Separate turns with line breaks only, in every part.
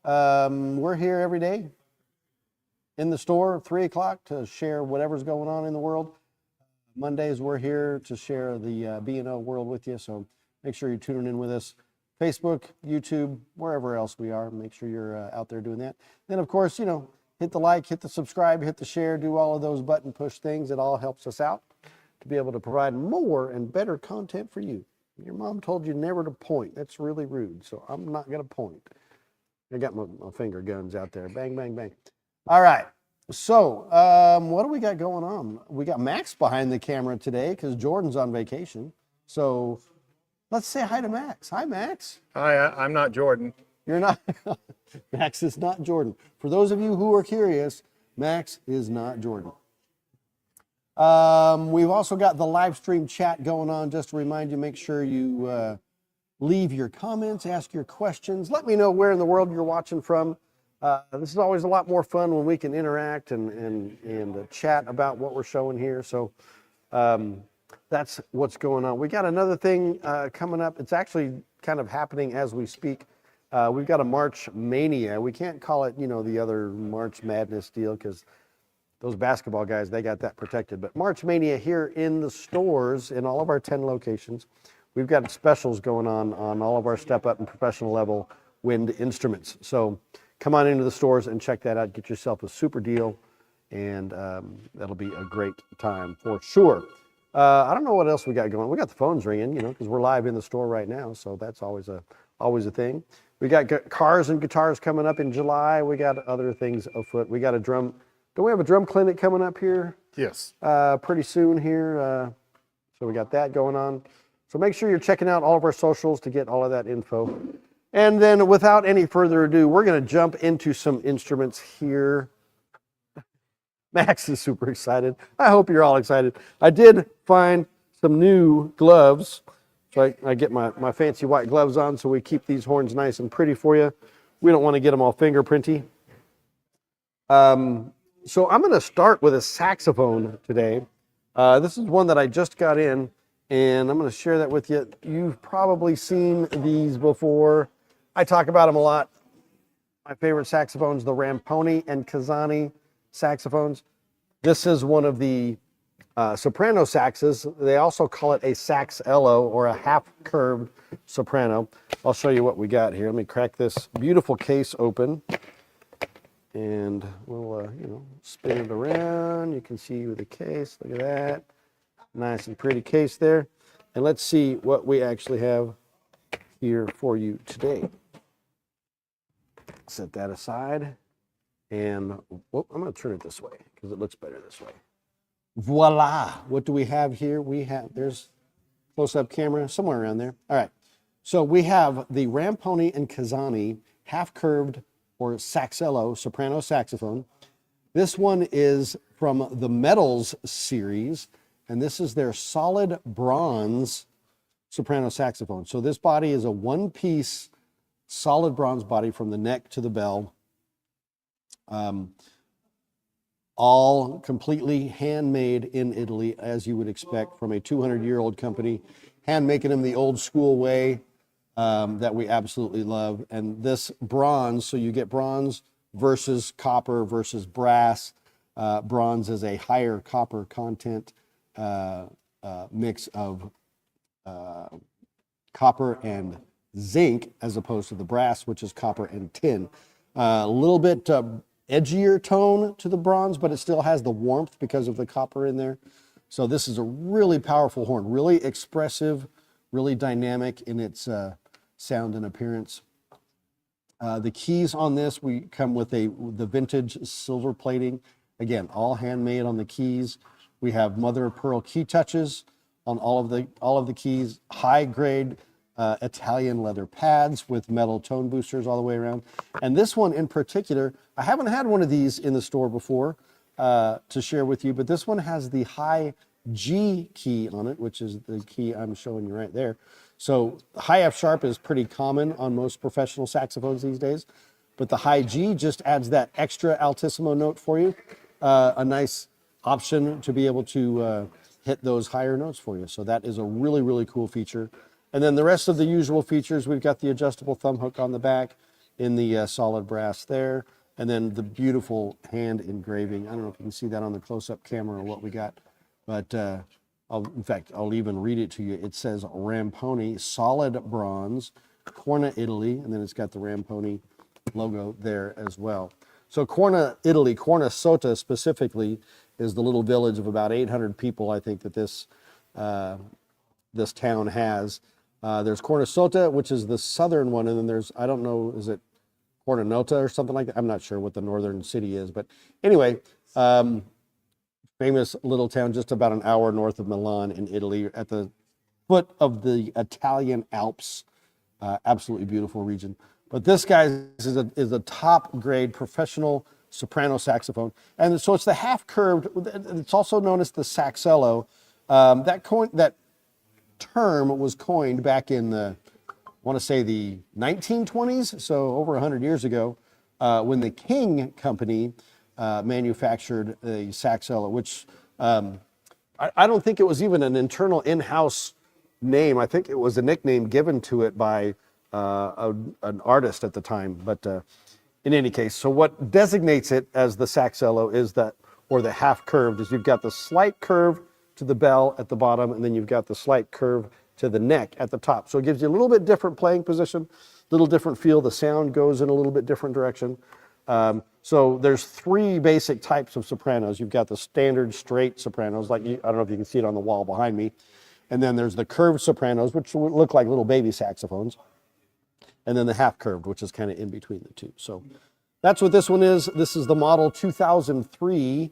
We're here every day in the store, 3 o'clock, to share whatever's going on in the world. Mondays, we're here to share the B&O world with you, so make sure you're tuning in with us. Facebook, YouTube, wherever else we are, make sure you're out there doing that. Then, of course, hit the like, hit the subscribe, hit the share, do all of those button push things. It all helps us out to be able to provide more and better content for you. Your mom told you never to point. That's really rude, so I'm not going to point. I got my finger guns out there. Bang, bang, bang. All right. So what do we got going on? We got Max behind the camera today because Jordan's on vacation. So let's say hi to Max. Hi, Max.
Hi, I'm not Jordan.
You're not. Max is not Jordan. For those of you who are curious, Max is not Jordan. We've also got the live stream chat going on. Just to remind you, make sure you leave your comments, ask your questions. Let me know where in the world you're watching from. This is always a lot more fun when we can interact and chat about what we're showing here. So that's what's going on. We got another thing coming up. It's actually kind of happening as we speak. We've got a March Mania. We can't call it, the other March Madness deal because those basketball guys, they got that protected. But March Mania here in the stores in all of our 10 locations. We've got specials going on all of our step up and professional level wind instruments. So come on into the stores and check that out. Get yourself a super deal, and that'll be a great time for sure. I don't know what else we got going. We got the phones ringing, because we're live in the store right now, so that's always a thing. We got cars and guitars coming up in July. We got other things afoot. We got a drum. Don't we have a drum clinic coming up here?
Yes.
Pretty soon here. So we got that going on. So make sure you're checking out all of our socials to get all of that info. And then without any further ado, we're going to jump into some instruments here. Max is super excited. I hope you're all excited. I did find some new gloves. So I get my fancy white gloves on so we keep these horns nice and pretty for you. We don't want to get them all fingerprinty. So I'm going to start with a saxophone today. This is one that I just got in, and I'm going to share that with you. You've probably seen these before. I talk about them a lot. My favorite saxophones, the Ramponi and Kazani saxophones. This is one of the soprano saxes. They also call it a sax-ello or a half-curved soprano. I'll show you what we got here. Let me crack this beautiful case open. And we'll, spin it around. You can see with the case, look at that. Nice and pretty case there. And let's see what we actually have here for you today. Set that aside. And I'm going to turn it this way because it looks better this way. Voila. What do we have here? There's close-up camera, somewhere around there. All right. So we have the Ramponi and Kazani half-curved or sax-ello soprano saxophone. This one is from the Metals series, and this is their solid bronze soprano saxophone. So this body is a one-piece solid bronze body from the neck to the bell. All completely handmade in Italy, as you would expect from a 200-year-old company, hand making them the old school way. That we absolutely love. And this bronze, so you get bronze versus copper versus brass. Bronze is a higher copper content mix of copper and zinc as opposed to the brass, which is copper and tin. A little bit edgier tone to the bronze, but it still has the warmth because of the copper in there. So this is a really powerful horn, really expressive, really dynamic in its sound and appearance. The keys on this, we come with the vintage silver plating. Again, all handmade on the keys. We have mother of pearl key touches on all of the keys. High grade Italian leather pads with metal tone boosters all the way around. And this one in particular, I haven't had one of these in the store before to share with you, but this one has the high G key on it, which is the key I'm showing you right there. So high F sharp is pretty common on most professional saxophones these days, but the high G just adds that extra altissimo note for you. A nice option to be able to hit those higher notes for you. So that is a really, really cool feature. And then the rest of the usual features, we've got the adjustable thumb hook on the back. in the solid brass there. And then the beautiful hand engraving. I don't know if you can see that on the close-up camera or what we got, but in fact, I'll even read it to you. It says Ramponi, solid bronze, Corna, Italy, and then it's got the Ramponi logo there as well. So Corna, Italy, Corna Sota specifically is the little village of about 800 people, I think, that this town has. There's Corna Sota, which is the southern one, and then there's, I don't know, is it Cornanota or something like that? I'm not sure what the northern city is, but anyway, famous little town just about an hour north of Milan in Italy at the foot of the Italian Alps. Absolutely beautiful region. But this guy is a top grade professional soprano saxophone. And so it's the half curved, it's also known as the saxello. That term was coined back in the, I want to say the 1920s, so over 100 years ago, when the King Company manufactured a saxello, which I don't think it was even an internal in-house name. I think it was a nickname given to it by an artist at the time. But in any case, so what designates it as the saxello is that, or the half curved, is you've got the slight curve to the bell at the bottom, and then you've got the slight curve to the neck at the top. So it gives you a little bit different playing position, a little different feel. The sound goes in a little bit different direction. So there's three basic types of sopranos. You've got the standard straight sopranos, like I don't know if you can see it on the wall behind me. And then there's the curved sopranos, which look like little baby saxophones. And then the half curved, which is kind of in between the two. So that's what this one is. This is the model 2003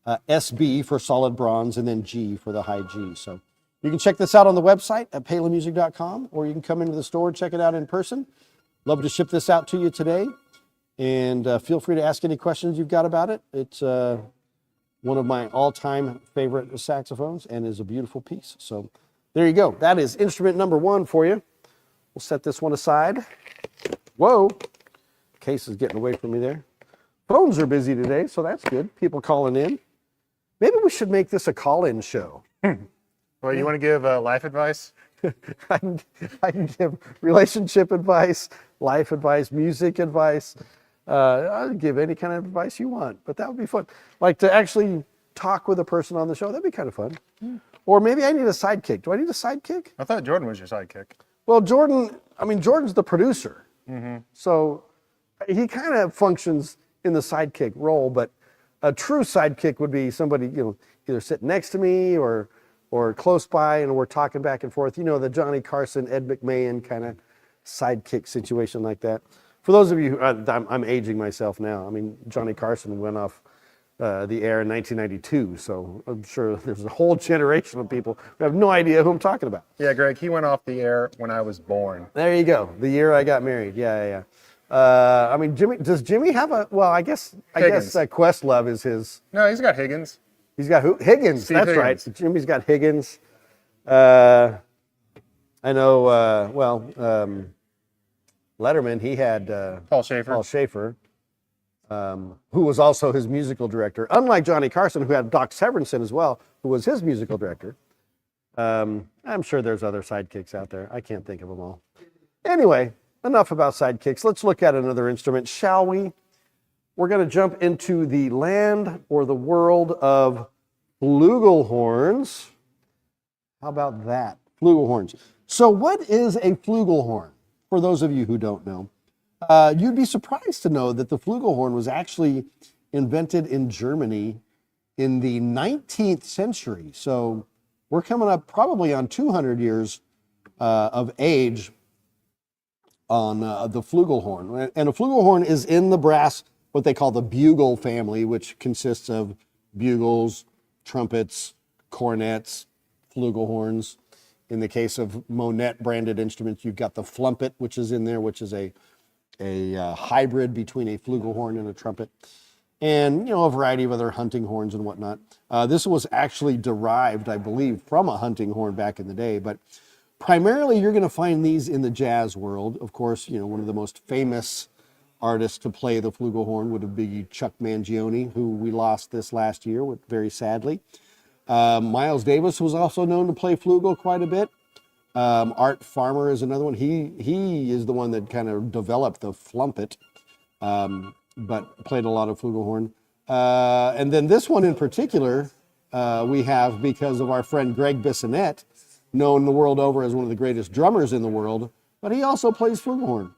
SB for solid bronze, and then G for the high G. So you can check this out on the website at palamusic.com, or you can come into the store and check it out in person. Love to ship this out to you today. And feel free to ask any questions you've got about it. It's one of my all-time favorite saxophones and is a beautiful piece. So there you go. That is instrument number one for you. We'll set this one aside. Whoa, case is getting away from me there. Phones are busy today, so that's good. People calling in. Maybe we should make this a call-in show.
Well, you want to give life advice?
I can give relationship advice, life advice, music advice. I'll give any kind of advice you want, but that would be fun. Like to actually talk with a person on the show, that'd be kind of fun. Or maybe I need a sidekick. Do I need a sidekick?
I thought Jordan was your sidekick.
Well, Jordan's the producer. So he kind of functions in the sidekick role, but a true sidekick would be somebody, either sitting next to me or close by, and we're talking back and forth. The Johnny Carson, Ed McMahon kind of sidekick situation like that. For those of you who, I'm aging myself now. Johnny Carson went off the air in 1992, so I'm sure there's a whole generation of people who have no idea who I'm talking about.
Yeah, Greg, he went off the air when I was born.
There you go. The year I got married. Yeah. Does Jimmy have I guess Questlove is his.
No, he's got Higgins.
He's got who? Higgins.
Steve
That's
Higgins.
Right. Jimmy's got Higgins. I know. Letterman. He had
Paul Schaefer.
Who was also his musical director. Unlike Johnny Carson, who had Doc Severinsen as well, who was his musical director. I'm sure there's other sidekicks out there. I can't think of them all. Anyway, enough about sidekicks. Let's look at another instrument, shall we? We're going to jump into the land or the world of flugelhorns. How about that? Flugelhorns. So what is a flugelhorn? For those of you who don't know, you'd be surprised to know that the flugelhorn was actually invented in Germany in the 19th century. So we're coming up probably on 200 years of age on the flugelhorn. And a flugelhorn is in the brass, what they call the bugle family, which consists of bugles, trumpets, cornets, flugelhorns. In the case of Monet branded instruments, you've got the flumpet, which is in there, which is a hybrid between a flugelhorn and a trumpet. And, a variety of other hunting horns and whatnot. This was actually derived, I believe, from a hunting horn back in the day, but primarily you're going to find these in the jazz world. Of course, one of the most famous artists to play the flugelhorn would be Chuck Mangione, who we lost this last year, very sadly. Miles Davis was also known to play flugel quite a bit. Art Farmer is another one. He is the one that kind of developed the Flumpet, but played a lot of flugelhorn. And then this one in particular, we have because of our friend Greg Bissonette, known the world over as one of the greatest drummers in the world, but he also plays flugelhorn.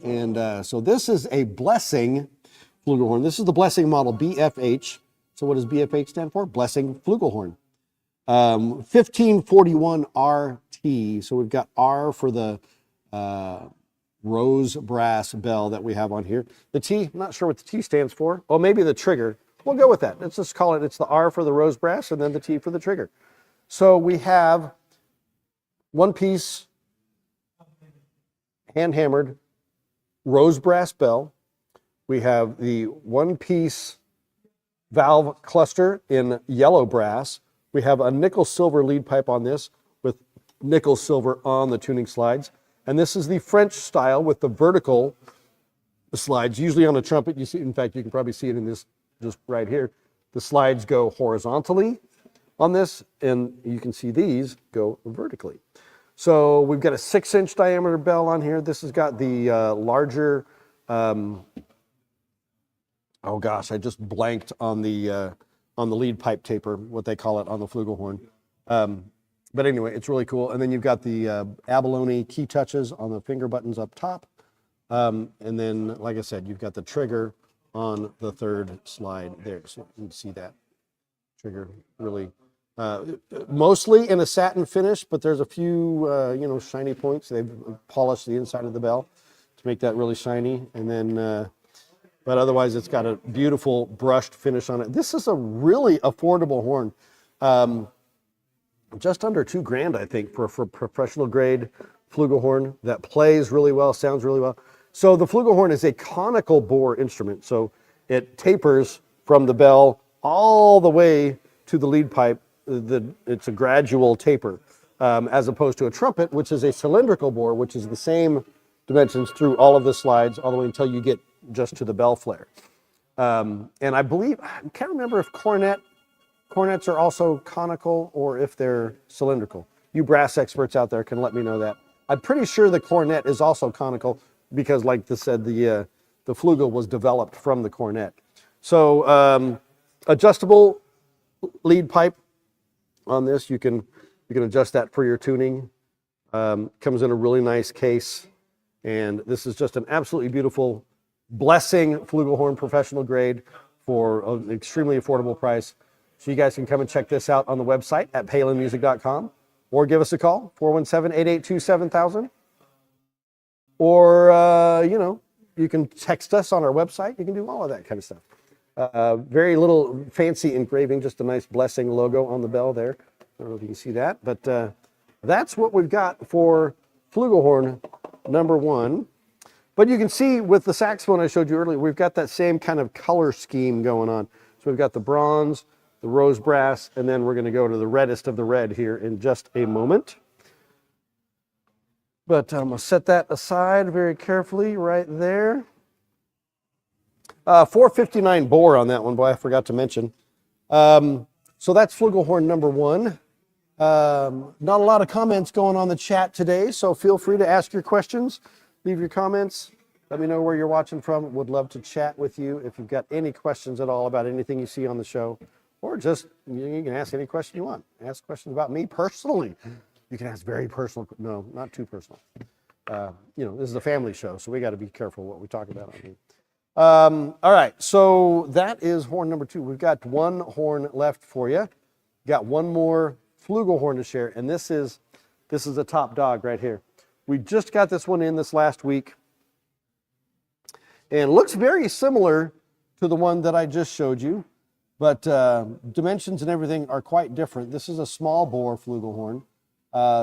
And so this is a Blessing flugelhorn. This is the Blessing model BFH. So what does BFH stand for? Blessing flugelhorn. 1541 RT. So we've got R for the rose brass bell that we have on here. The T, I'm not sure what the T stands for. Oh, maybe the trigger. We'll go with that. Let's just call it, it's the R for the rose brass and then the T for the trigger. So we have one piece hand hammered rose brass bell. We have the one piece valve cluster in yellow brass. We have a nickel silver lead pipe on this with nickel silver on the tuning slides. And this is the French style with the vertical slides. Usually on a trumpet, you see, in fact, you can probably see it in this just right here. The slides go horizontally on this, and you can see these go vertically. So we've got a 6-inch diameter bell on here. This has got the larger, oh gosh, I just blanked on the lead pipe taper, what they call it on the flugelhorn. But anyway, it's really cool. And then you've got the abalone key touches on the finger buttons up top. And then, like I said, you've got the trigger on the third slide there. So you can see that trigger really, mostly in a satin finish, but there's a few, shiny points. They've polished the inside of the bell to make that really shiny. And then, but otherwise it's got a beautiful brushed finish on it. This is a really affordable horn. Just under $2,000, I think, for professional grade flugelhorn that plays really well, sounds really well. So the flugelhorn is a conical bore instrument. So it tapers from the bell all the way to the lead pipe. It's a gradual taper, as opposed to a trumpet, which is a cylindrical bore, which is the same dimensions through all of the slides, all the way until you get just to the bell flare. And I believe, I can't remember if cornets are also conical or if they're cylindrical. You brass experts out there can let me know that. I'm pretty sure the cornet is also conical because, like this said, the flugel was developed from the cornet. So adjustable lead pipe on this. You can adjust that for your tuning. Comes in a really nice case. And this is just an absolutely beautiful Blessing flugelhorn professional grade for an extremely affordable price. So you guys can come and check this out on the website at palinmusic.com or give us a call, 417-882-7000. Or, you can text us on our website. You can do all of that kind of stuff. Very little fancy engraving, just a nice Blessing logo on the bell there. I don't know if you can see that, but that's what we've got for flugelhorn number 1. But you can see with the saxophone I showed you earlier, we've got that same kind of color scheme going on. So we've got the bronze, the rose brass, and then we're going to go to the reddest of the red here in just a moment. But I'm going to set that aside very carefully right there. 459 bore on that one, boy, I forgot to mention. So that's flugelhorn number 1. Not a lot of comments going on the chat today, so feel free to ask your questions. Leave your comments. Let me know where you're watching from. Would love to chat with you if you've got any questions at all about anything you see on the show. Or just, you can ask any question you want. Ask questions about me personally. You can ask very personal, no, not too personal. This is a family show, so we got to be careful what we talk about on here. All right, so that is horn number 2. We've got one horn left for you. Got one more flugelhorn to share, and this is a top dog right here. We just got this one in this last week, and it looks very similar to the one that I just showed you, but dimensions and everything are quite different. This is a small bore flugelhorn,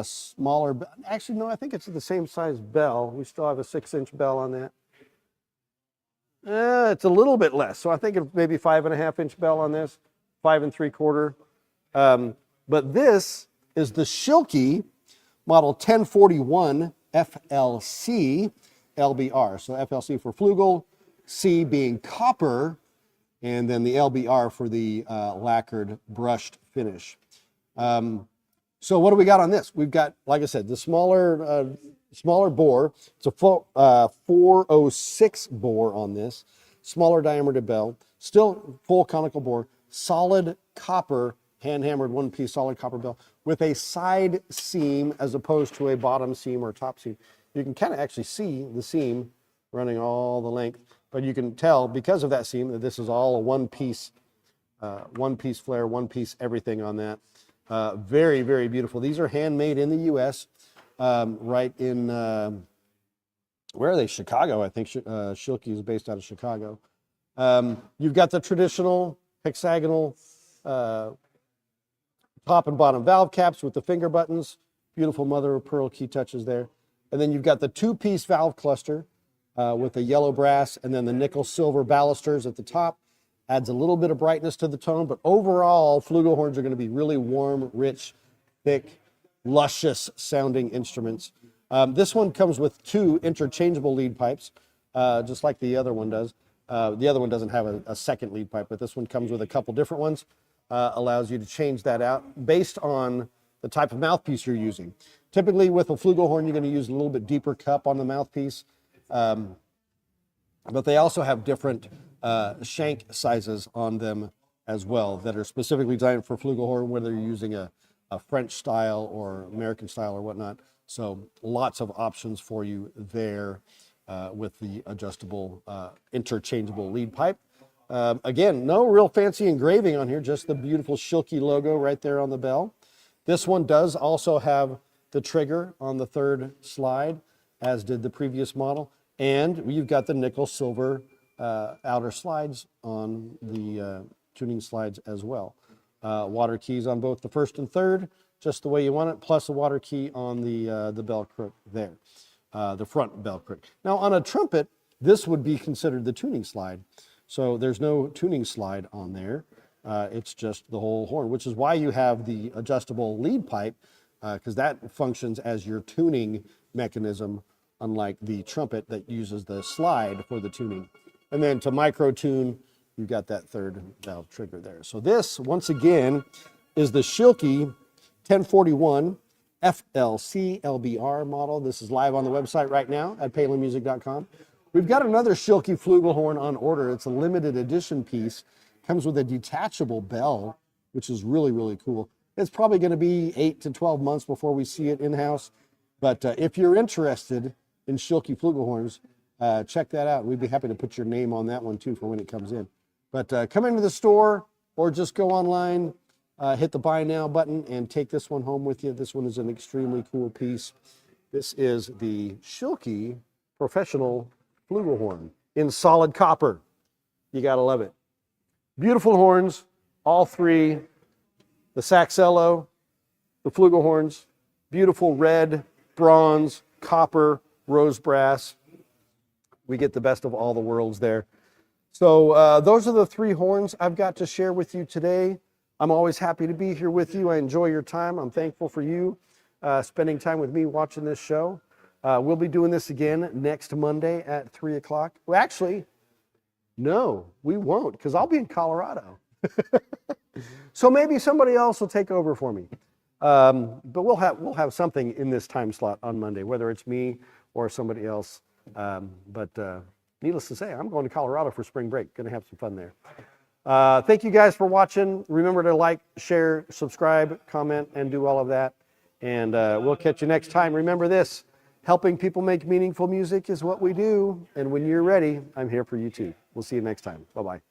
smaller. Actually, no, I think it's the same size bell. We still have a 6-inch bell on that. It's a little bit less, so I think it's maybe 5.5-inch bell on this, 5 3/4. But this is the Schilke model 1041 FLC-LBR. So FLC for flugel, C being copper, and then the LBR for the lacquered brushed finish. So what do we got on this? We've got, like I said, the smaller bore. It's a 406 bore on this, smaller diameter bell, still full conical bore, solid copper, hand hammered one piece solid copper bell with a side seam as opposed to a bottom seam or top seam. You can kind of actually see the seam running all the length, but you can tell because of that seam that this is all a one piece flare, one piece everything on that. Very, very beautiful. These are handmade in the U.S., right in, where are they? Chicago, I think. Schilke is based out of Chicago. You've got the traditional hexagonal top and bottom valve caps with the finger buttons. Beautiful mother of pearl key touches there. And then you've got the two-piece valve cluster with the yellow brass and then the nickel silver balusters at the top. Adds a little bit of brightness to the tone, but overall, flugelhorns are going to be really warm, rich, thick, luscious sounding instruments. This one comes with 2 interchangeable lead pipes, just like the other one does. The other one doesn't have a second lead pipe, but this one comes with a couple different ones. Allows you to change that out based on the type of mouthpiece you're using. Typically with a flugelhorn, you're going to use a little bit deeper cup on the mouthpiece. But they also have different shank sizes on them as well that are specifically designed for flugelhorn, whether you're using a French style or American style or whatnot. So lots of options for you there with the adjustable interchangeable lead pipe. Again, no real fancy engraving on here, just the beautiful Schilke logo right there on the bell. This one does also have the trigger on the 3rd slide, as did the previous model. And you've got the nickel silver outer slides on the tuning slides as well. Water keys on both the 1st and 3rd, just the way you want it, plus a water key on the bell crook there, the front bell crook. Now on a trumpet, this would be considered the tuning slide. So there's no tuning slide on there. It's just the whole horn, which is why you have the adjustable lead pipe, because that functions as your tuning mechanism, unlike the trumpet that uses the slide for the tuning. And then to micro tune, you've got that 3rd valve trigger there. So this, once again, is the Schilke 1041-FLC-LBR model. This is live on the website right now at palinmusic.com. We've got another Schilke flugelhorn on order. It's a limited edition piece. Comes with a detachable bell, which is really, really cool. It's probably going to be 8 to 12 months before we see it in-house. But if you're interested in Schilke flugelhorns, check that out. We'd be happy to put your name on that one too for when it comes in. But come into the store or just go online, hit the buy now button and take this one home with you. This one is an extremely cool piece. This is the Schilke Professional Flugelhorn in solid copper. You gotta love it. Beautiful horns, all 3. The saxello, the flugelhorns, beautiful red, bronze, copper, rose brass. We get the best of all the worlds there. So those are the 3 horns I've got to share with you today. I'm always happy to be here with you. I enjoy your time. I'm thankful for you spending time with me watching this show. We'll be doing this again next Monday at 3 o'clock. Well, actually, no, we won't, because I'll be in Colorado. So maybe somebody else will take over for me. But we'll have something in this time slot on Monday, whether it's me or somebody else. But needless to say, I'm going to Colorado for spring break. Going to have some fun there. Thank you guys for watching. Remember to like, share, subscribe, comment, and do all of that. And we'll catch you next time. Remember this, helping people make meaningful music is what we do. And when you're ready, I'm here for you too. We'll see you next time. Bye-bye.